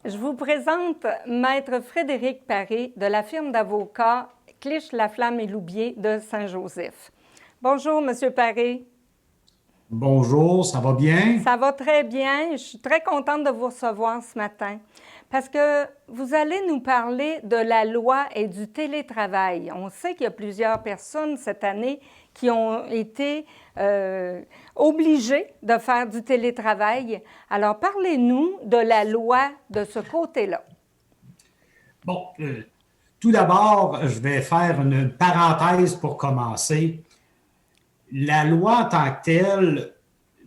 Je vous présente Maître Frédéric Paré de la firme d'avocats Clich, Laflamme et Loubier de Saint-Joseph. Bonjour, Monsieur Paré. Bonjour, ça va bien? Ça va très bien. Je suis très contente de vous recevoir ce matin parce que vous allez nous parler de la loi et du télétravail. On sait qu'il y a plusieurs personnes cette année qui ont été obligées de faire du télétravail. Alors, parlez-nous de la loi de ce côté-là. Bon, tout d'abord, je vais faire une parenthèse pour commencer. La loi en tant que telle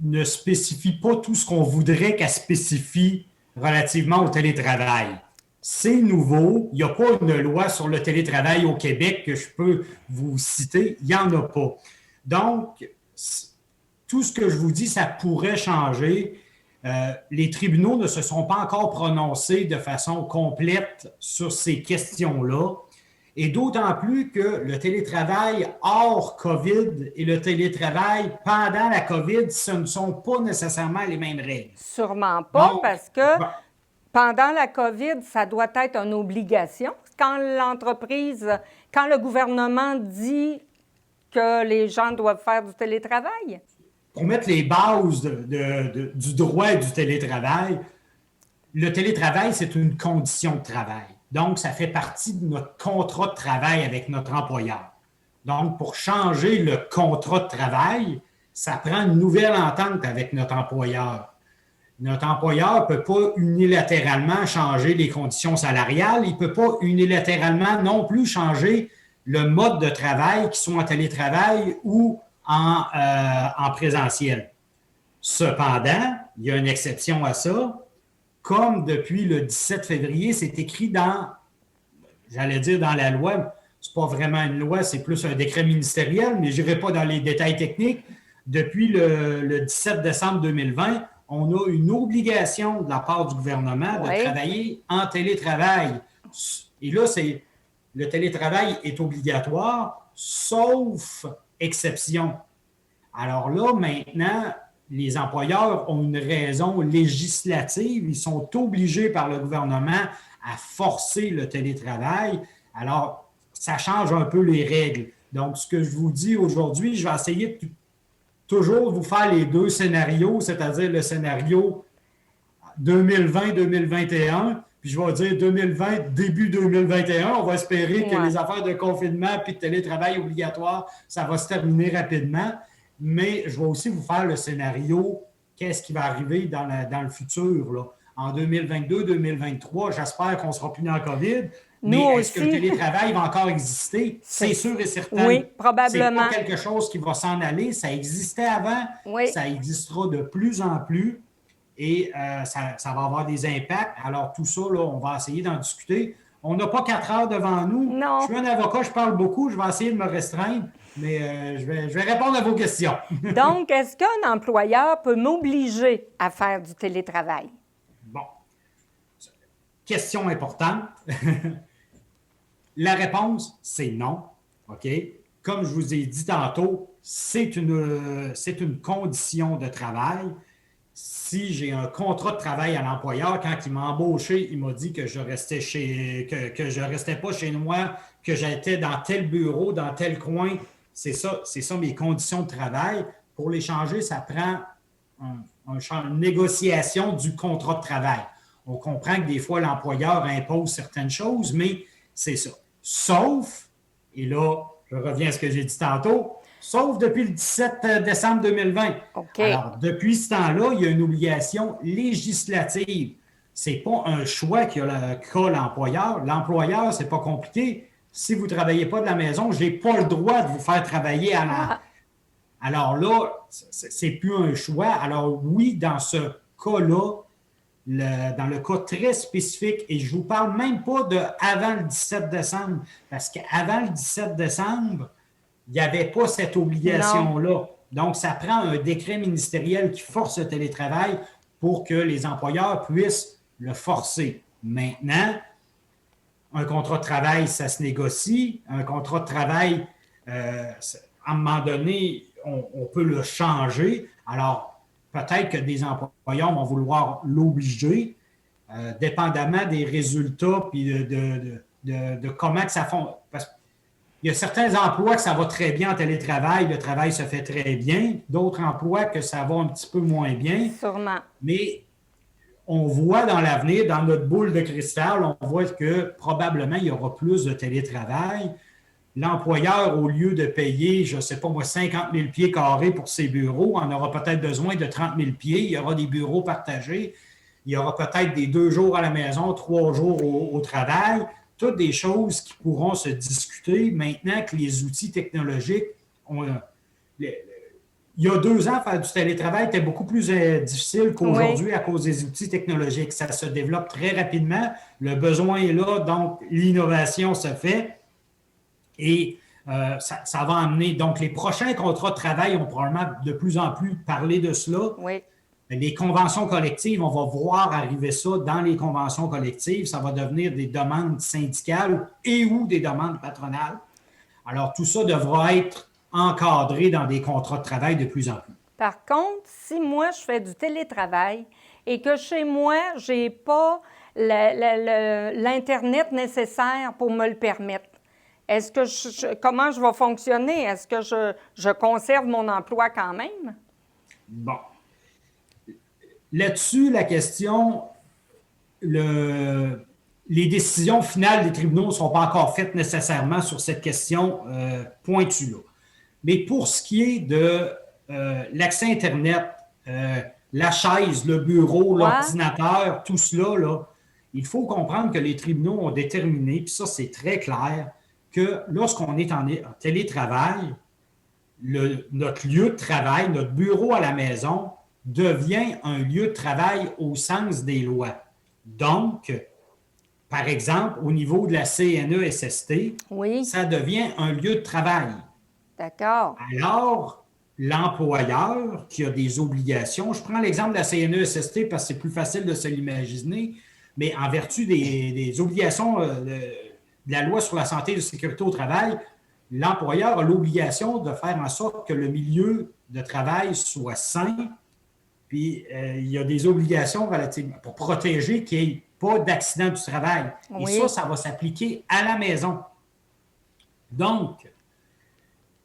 ne spécifie pas tout ce qu'on voudrait qu'elle spécifie relativement au télétravail. C'est nouveau. Il n'y a pas une loi sur le télétravail au Québec que je peux vous citer. Il n'y en a pas. Donc, tout ce que je vous dis, ça pourrait changer. Les tribunaux ne se sont pas encore prononcés de façon complète sur ces questions-là. Et d'autant plus que le télétravail hors COVID et le télétravail pendant la COVID, ce ne sont pas nécessairement les mêmes règles. Sûrement pas, Donc, parce que bon, pendant la COVID, ça doit être une obligation. Quand l'entreprise, quand le gouvernement dit que les gens doivent faire du télétravail. pour mettre les bases du droit et du télétravail, le télétravail, c'est une condition de travail. Donc, ça fait partie de notre contrat de travail avec notre employeur. Donc, pour changer le contrat de travail, ça prend une nouvelle entente avec notre employeur. Notre employeur ne peut pas unilatéralement changer les conditions salariales. Il ne peut pas unilatéralement non plus changer le mode de travail, qui soit en télétravail ou en présentiel. Cependant, il y a une exception à ça. Comme depuis le 17 février, c'est écrit j'allais dire dans la loi, c'est pas vraiment une loi, c'est plus un décret ministériel, mais je n'irai pas dans les détails techniques. Depuis le 17 décembre 2020, on a une obligation de la part du gouvernement de travailler en télétravail. Et là, le télétravail est obligatoire, sauf exception. Alors là, maintenant, les employeurs ont une raison législative. Ils sont obligés par le gouvernement à forcer le télétravail. Alors, ça change un peu les règles. Donc, ce que je vous dis aujourd'hui, je vais essayer de toujours vous faire les deux scénarios, c'est-à-dire le scénario 2020-2021, puis je vais dire 2020, début 2021. On va espérer que les affaires de confinement puis de télétravail obligatoire, ça va se terminer rapidement. Mais je vais aussi vous faire le scénario, qu'est-ce qui va arriver dans le futur, là. En 2022-2023, j'espère qu'on ne sera plus dans le COVID. Mais est-ce que le télétravail va encore exister? C'est sûr et certain. Oui, probablement. C'est pas quelque chose qui va s'en aller. Ça existait avant, ça existera de plus en plus et ça va avoir des impacts. Alors tout ça, là, on va essayer d'en discuter. On n'a pas 4 heures devant nous. Non. Je suis un avocat, je parle beaucoup. Je vais essayer de me restreindre, mais je vais répondre à vos questions. Donc, est-ce qu'un employeur peut m'obliger à faire du télétravail? Bon. Question importante. La réponse, c'est non. OK? Comme je vous ai dit tantôt, c'est une condition de travail. Si j'ai un contrat de travail à l'employeur, quand il m'a embauché, il m'a dit que je restais que je restais pas chez moi, que j'étais dans tel bureau, dans tel coin. C'est ça mes conditions de travail. Pour les changer, ça prend une négociation du contrat de travail. On comprend que des fois, l'employeur impose certaines choses, mais c'est ça. Sauf, et là, je reviens à ce que j'ai dit tantôt, sauf depuis le 17 décembre 2020. Okay. Alors, depuis ce temps-là, il y a une obligation législative. Ce n'est pas un choix qu'a l'employeur. L'employeur, c'est pas compliqué. Si vous ne travaillez pas de la maison, je n'ai pas le droit de vous faire travailler à la... Alors là, c'est plus un choix. Alors oui, dans ce cas-là, dans le cas très spécifique, et je ne vous parle même pas de avant le 17 décembre, parce qu'avant le 17 décembre, il n'y avait pas cette obligation-là. Non. Donc, ça prend un décret ministériel qui force le télétravail pour que les employeurs puissent le forcer. Maintenant, un contrat de travail, ça se négocie. Un contrat de travail, à un moment donné, on peut le changer. Alors, peut-être que des employeurs vont vouloir l'obliger, dépendamment des résultats puis de comment que ça fonctionne. Parce qu'il y a certains emplois que ça va très bien en télétravail, le travail se fait très bien, d'autres emplois que ça va un petit peu moins bien. Sûrement. Mais on voit dans l'avenir, dans notre boule de cristal, on voit que probablement il y aura plus de télétravail. L'employeur, au lieu de payer, je ne sais pas moi, 50 000 pieds carrés pour ses bureaux, en aura peut-être besoin de 30 000 pieds. Il y aura des bureaux partagés. Il y aura peut-être des 2 jours à la maison, 3 jours au travail. Toutes des choses qui pourront se discuter maintenant que les outils technologiques ont. Il y a 2 ans, faire du télétravail était beaucoup plus difficile qu'aujourd'hui à cause des outils technologiques. Ça se développe très rapidement. Le besoin est là, donc l'innovation se fait. Et ça va amener. Donc, les prochains contrats de travail ont probablement de plus en plus parlé de cela. Oui. Les conventions collectives, on va voir arriver ça dans les conventions collectives. Ça va devenir des demandes syndicales et ou des demandes patronales. Alors, tout ça devra être encadré dans des contrats de travail de plus en plus. Par contre, si moi, je fais du télétravail et que chez moi, je n'ai pas l'Internet nécessaire pour me le permettre, est-ce que comment je vais fonctionner? Est-ce que je conserve mon emploi quand même? Bon. Là-dessus, la question, les décisions finales des tribunaux ne sont pas encore faites nécessairement sur cette question pointue-là. Mais pour ce qui est de l'accès Internet, la chaise, le bureau, l'ordinateur, tout cela, là, il faut comprendre que les tribunaux ont déterminé, puis ça, c'est très clair, que lorsqu'on est en télétravail, notre lieu de travail, notre bureau à la maison, devient un lieu de travail au sens des lois. Donc, par exemple, au niveau de la CNESST, ça devient un lieu de travail. D'accord. Alors, l'employeur qui a des obligations, je prends l'exemple de la CNESST parce que c'est plus facile de se l'imaginer, mais en vertu des obligations de la loi sur la santé et la sécurité au travail, l'employeur a l'obligation de faire en sorte que le milieu de travail soit sain. Puis, il y a des obligations relatives pour protéger qu'il n'y ait pas d'accident du travail. Oui. Et ça va s'appliquer à la maison. Donc,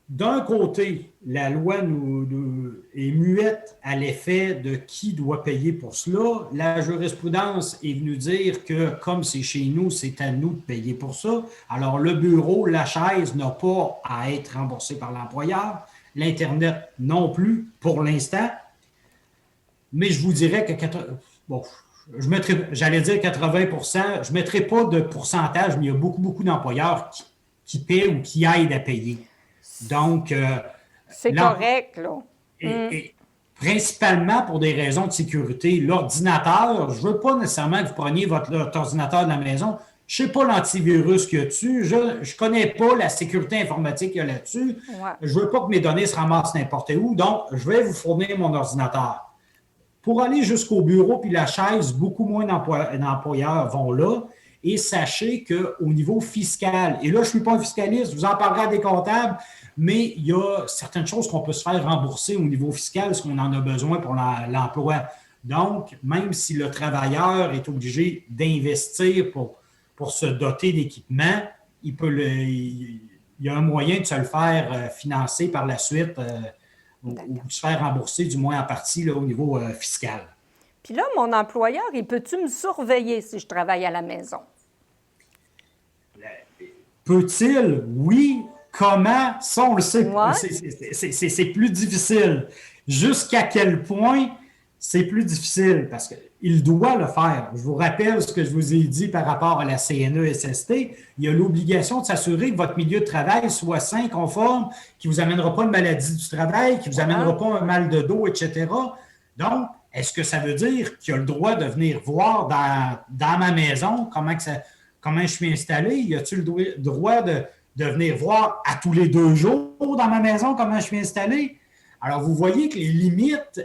d'un côté, la loi est muette à l'effet de qui doit payer pour cela. La jurisprudence est venue dire que, comme c'est chez nous, c'est à nous de payer pour ça. Alors, le bureau, la chaise n'a pas à être remboursé par l'employeur. L'Internet non plus, pour l'instant. Mais je vous dirais que j'allais dire 80 % je ne mettrai pas de pourcentage, mais il y a beaucoup d'employeurs qui paient ou qui aident à payer. Donc, c'est correct, là. Et principalement pour des raisons de sécurité. L'ordinateur, je ne veux pas nécessairement que vous preniez votre ordinateur de la maison. Je ne sais pas l'antivirus qu'il y a dessus. Je ne connais pas la sécurité informatique qu'il y a là-dessus. Ouais. Je ne veux pas que mes données se ramassent n'importe où. Donc, je vais vous fournir mon ordinateur. Pour aller jusqu'au bureau puis la chaise, beaucoup moins d'employeurs vont là. Et sachez qu'au niveau fiscal, et là, je ne suis pas un fiscaliste, je vous en parlerai à des comptables, mais il y a certaines choses qu'on peut se faire rembourser au niveau fiscal parce qu'on en a besoin pour l'emploi. Donc, même si le travailleur est obligé d'investir pour se doter d'équipements, il y a un moyen de se le faire financer par la suite ou se faire rembourser, du moins en partie, là, au niveau fiscal. Puis là, mon employeur, il peut-tu me surveiller si je travaille à la maison? Peut-il? Oui. Comment? Ça, on le sait. Ouais. C'est plus difficile. Jusqu'à quel point c'est plus difficile? Parce qu'il doit le faire. Je vous rappelle ce que je vous ai dit par rapport à la CNESST. Il y a l'obligation de s'assurer que votre milieu de travail soit sain, conforme, qui ne vous amènera pas une maladie du travail, qui ne vous amènera pas un mal de dos, etc. Donc, est-ce que ça veut dire qu'il a le droit de venir voir dans ma maison comment je suis installé? Y a-t-il le droit de venir voir à tous les 2 jours dans ma maison comment je suis installé? Alors, vous voyez que les limites,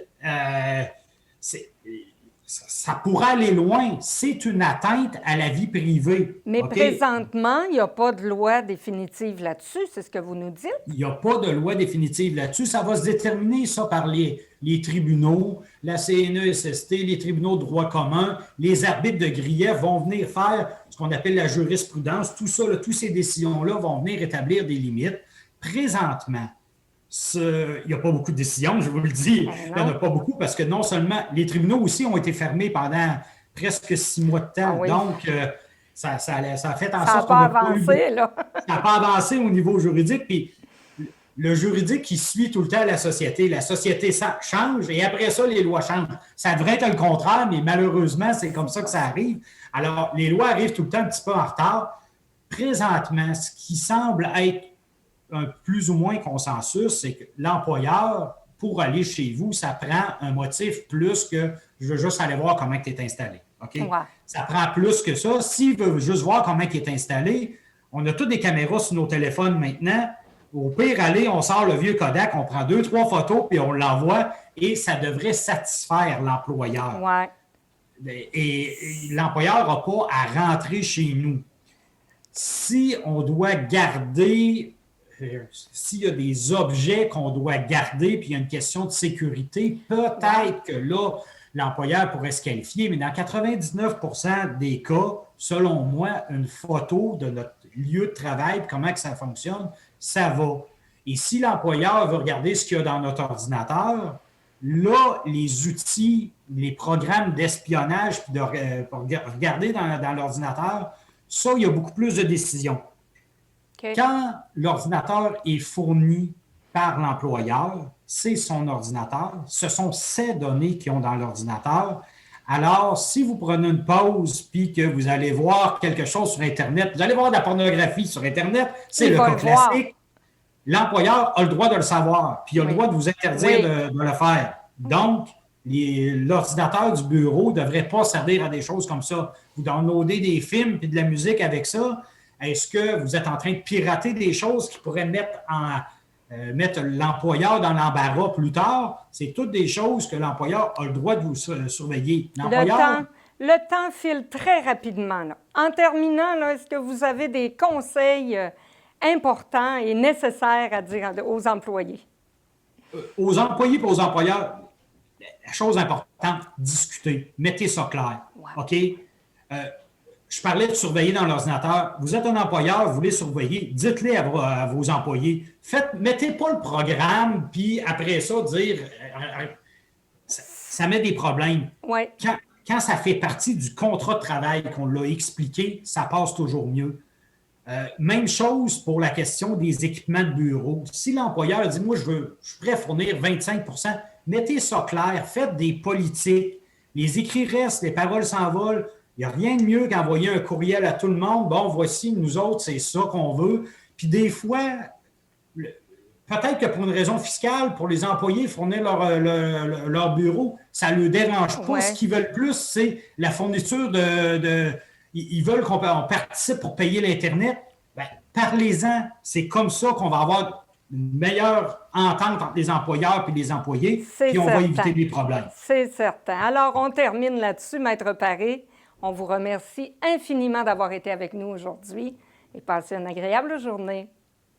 ça pourrait aller loin. C'est une atteinte à la vie privée. Mais présentement, il n'y a pas de loi définitive là-dessus, c'est ce que vous nous dites? Il n'y a pas de loi définitive là-dessus. Ça va se déterminer, ça, par les les tribunaux, la CNESST, les tribunaux de droit commun, les arbitres de grief vont venir faire ce qu'on appelle la jurisprudence. Tout ça, là, toutes ces décisions-là vont venir établir des limites. Présentement, il n'y a pas beaucoup de décisions, je vous le dis. Il n'y en a pas beaucoup parce que non seulement les tribunaux aussi ont été fermés pendant presque 6 mois de temps. Ah oui. Donc, ça a fait en Ça n'a sorte pas qu'on avancé, là. ça n'a pas avancé au niveau juridique. Puis le juridique qui suit tout le temps la société. La société change et après ça, les lois changent. Ça devrait être le contraire, mais malheureusement, c'est comme ça que ça arrive. Alors, les lois arrivent tout le temps un petit peu en retard. Présentement, ce qui semble être un plus ou moins consensus, c'est que l'employeur, pour aller chez vous, ça prend un motif plus que je veux juste aller voir comment tu es installé. OK? Ouais. Ça prend plus que ça. S'il veut juste voir comment il est installé, on a toutes des caméras sur nos téléphones maintenant. Au pire, allez, on sort le vieux Kodak, on prend 2-3 photos, puis on l'envoie, et ça devrait satisfaire l'employeur. Ouais. Et l'employeur n'a pas à rentrer chez nous. Si on doit garder, s'il y a des objets qu'on doit garder, puis il y a une question de sécurité, peut-être que là, l'employeur pourrait se qualifier, mais dans 99% des cas, selon moi, une photo de notre lieu de travail, comment que ça fonctionne, ça va. Et si l'employeur veut regarder ce qu'il y a dans notre ordinateur, là, les outils, les programmes d'espionnage, puis pour regarder dans l'ordinateur, ça, il y a beaucoup plus de décisions. Okay. Quand l'ordinateur est fourni par l'employeur, c'est son ordinateur, ce sont ses données qu'ils ont dans l'ordinateur. Alors, si vous prenez une pause puis que vous allez voir quelque chose sur Internet, vous allez voir de la pornographie sur Internet, c'est le cas classique. L'employeur a le droit de le savoir, puis il a le droit de vous interdire de le faire. Donc, l'ordinateur du bureau ne devrait pas servir à des choses comme ça. Vous downloadez des films et de la musique avec ça. Est-ce que vous êtes en train de pirater des choses qui pourraient mettre l'employeur dans l'embarras plus tard? C'est toutes des choses que l'employeur a le droit de vous surveiller. Le temps file très rapidement, là. En terminant, là, est-ce que vous avez des conseils importants et nécessaires à dire aux employés? Aux employés et aux employeurs, la chose importante, discutez. Mettez ça clair. Wow. OK? Je parlais de surveiller dans l'ordinateur. Vous êtes un employeur, vous voulez surveiller, dites-le à vos employés. Mettez pas le programme, puis après ça, dire ça met des problèmes. Ouais. Quand ça fait partie du contrat de travail qu'on l'a expliqué, ça passe toujours mieux. Même chose pour la question des équipements de bureau. Si l'employeur dit, moi, je suis prêt à fournir 25 %, mettez ça clair, faites des politiques. Les écrits restent, les paroles s'envolent. Il n'y a rien de mieux qu'envoyer un courriel à tout le monde. Bon, voici, nous autres, c'est ça qu'on veut. Puis des fois, peut-être que pour une raison fiscale, pour les employés, fournir leur bureau, ça ne leur dérange pas. Ouais. Ce qu'ils veulent plus, c'est la fourniture ils veulent qu'on participe pour payer l'Internet. Bien, parlez-en. C'est comme ça qu'on va avoir une meilleure entente entre les employeurs et les employés, puis on va éviter des problèmes. C'est certain. Alors, on termine là-dessus, Maître Paré. On vous remercie infiniment d'avoir été avec nous aujourd'hui et passez une agréable journée.